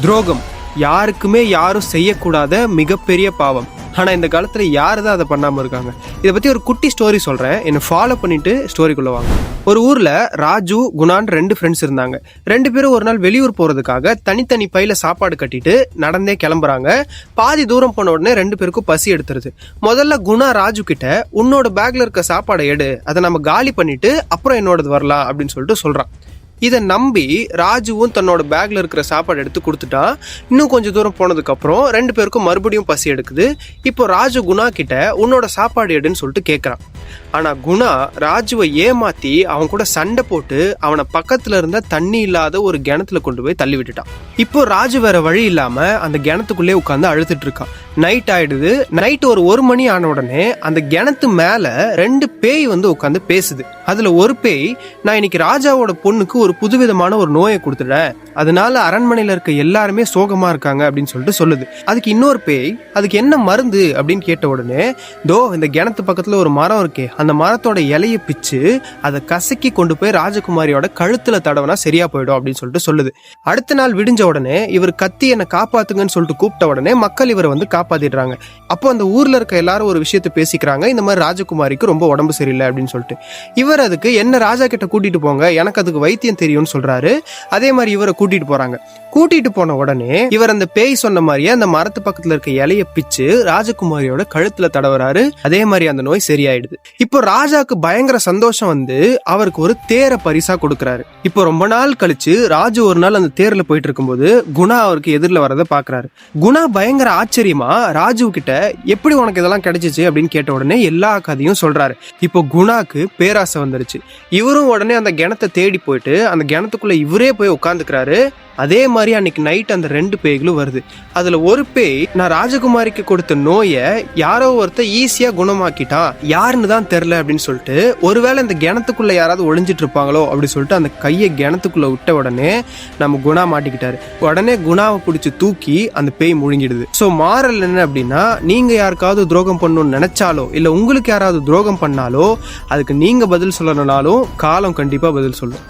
துரோகம் யாருக்குமே யாரும் செய்யக்கூடாத மிகப்பெரிய பாவம். ஆனால் இந்த காலத்தில் யாரு தான் அதை பண்ணாமல் இருக்காங்க? இதை பற்றி ஒரு குட்டி ஸ்டோரி சொல்கிறேன், என்னை ஃபாலோ பண்ணிட்டு ஸ்டோரிக்குள்ளே வாங்க. ஒரு ஊரில் ராஜு, குணான்னு 2 ஃப்ரெண்ட்ஸ் இருந்தாங்க. 2 பேரும் ஒரு நாள் வெளியூர் போகிறதுக்காக தனித்தனி பையில சாப்பாடு கட்டிட்டு நடந்தே கிளம்புறாங்க. பாதி தூரம் போன உடனே 2 பேருக்கும் பசி எடுத்துருது. முதல்ல குணா ராஜு கிட்ட, உன்னோட பேக்ல இருக்க சாப்பாடை எடு, அதை நம்ம காலி பண்ணிட்டு அப்புறம் என்னோடது வரலாம் அப்படின்னு சொல்லிட்டு சொல்றான். இதை நம்பி ராஜுவும் தன்னோட பேக்ல இருக்கிற சாப்பாடு எடுத்து கொடுத்துட்டா. இன்னும் கொஞ்சம் தூரம் போனதுக்கு அப்புறம் 2 பேருக்கும் மறுபடியும் பசி எடுக்குது. இப்போ ராஜு குணா கிட்ட உன்னோட சாப்பாடு எடுன்னு சொல்லிட்டு கேட்கறான். ஆனா குணா ராஜுவை ஏமாத்தி அவன் கூட சண்டை போட்டு அவனை பக்கத்துல இருந்த தண்ணி இல்லாத ஒரு கிணத்துல கொண்டு போய் தள்ளி விட்டுட்டான். இப்போ ராஜு வேற வழி இல்லாம அந்த கிணத்துக்குள்ளே உட்காந்து அழுதுட்டு இருக்கான். நைட் ஆயிடுது. நைட் ஒரு 1 மணி ஆன உடனே அந்த கிணத்து மேல 2 பேய் வந்து உட்காந்து பேசுது. அதுல ஒரு பேய், நான் இன்னைக்கு ராஜாவோட பொண்ணுக்கு ஒரு புதுவிதமான ஒரு நோயை கொடுத்துட்டேன், அதனால அரண்மனையில இருக்க எல்லாருமே சோகமா இருக்காங்க அப்படின்னு சொல்லிட்டு சொல்லுது. அதுக்கு இன்னொரு பேய், அதுக்கு என்ன மருந்து அப்படின்னு கேட்ட உடனே, தோ இந்த கிணத்து பக்கத்துல ஒரு மரம் இருக்கே, அந்த மரத்தோட இலையை பிச்சு அதை கசக்கி கொண்டு போய் ராஜகுமாரியோட கழுத்துல தடவனா சரியா போயிடும் அப்படின்னு சொல்லிட்டு சொல்லுது. அடுத்த நாள் விடிஞ்ச உடனே இவர் கத்தி என்னை காப்பாத்துங்கன்னு சொல்லிட்டு கூப்பிட்ட உடனே மக்கள் இவரை வந்து காப்பாத்திடுறாங்க. அப்போ அந்த ஊர்ல இருக்க எல்லாரும் ஒரு விஷயத்த பேசிக்கிறாங்க, இந்த மாதிரி ராஜகுமாரிக்கு ரொம்ப உடம்பு சரியில்லை அப்படின்னு சொல்லிட்டு. இவர் அதுக்கு, என்ன ராஜா கிட்ட கூட்டிட்டு போங்க, எனக்கு அதுக்கு வைத்தியம் தெரியும்னு சொல்றாரு. அதே மாதிரி இவரை கூட்டிட்டு போறாங்க. கூட்டிட்டு போன உடனே இவர் அந்த பேய் சொன்ன மாதிரியே அந்த மரத்து பக்கத்துல இருக்க இலைய பிச்சு ராஜகுமாரியோட கழுத்துல தடவறாரு. அதே மாதிரி அந்த நோய் சரியாயிடுது. இப்போ ராஜாக்கு பயங்கர சந்தோஷம் வந்து அவருக்கு ஒரு தேரை பரிசா கொடுக்கறாரு. இப்போ ரொம்ப நாள் கழிச்சு ராஜு ஒரு நாள் அந்த தேர்ல போயிட்டு இருக்கும்போது குணா அவருக்கு எதிரில் வரதை பாக்குறாரு. குணா பயங்கர ஆச்சரியமா ராஜு கிட்ட, எப்படி உனக்கு இதெல்லாம் கிடைச்சிச்சு அப்படின்னு கேட்ட உடனே எல்லா கதையும் சொல்றாரு. இப்போ குணாக்கு பேராசை வந்துருச்சு. இவரும் உடனே அந்த கிணத்தை தேடி போயிட்டு அந்த கிணத்துக்குள்ள இவரே போய் உட்காந்துக்கிறாரு. அதே மாதிரி அன்னைக்கு நைட் அந்த 2 பேய்களும் வருது. அதுல ஒரு பேய், நான் ராஜகுமாரிக்கு கொடுத்த நோயை யாரோ ஒருத்தர் ஈஸியா குணமாக்கிட்டான், யாருன்னு தான் தெரியல அப்படின்னு சொல்லிட்டு, ஒருவேளை இந்த கிணத்துக்குள்ள யாராவது ஒளிஞ்சிட்டு இருப்பாங்களோ அப்படி சொல்லிட்டு அந்த கையை கிணத்துக்குள்ள விட்ட உடனே நம்ம குணா மாட்டிக்கிட்டாரு. உடனே குணாவை பிடிச்சி தூக்கி அந்த பேய் முழுங்கிடுது. ஸோ மாறல் என்ன அப்படின்னா, நீங்க யாருக்காவது துரோகம் பண்ணணும்னு நினைச்சாலோ இல்ல உங்களுக்கு யாராவது துரோகம் பண்ணாலோ அதுக்கு நீங்க பதில் சொல்லணும்னாலும் காலம் கண்டிப்பா பதில் சொல்லும்.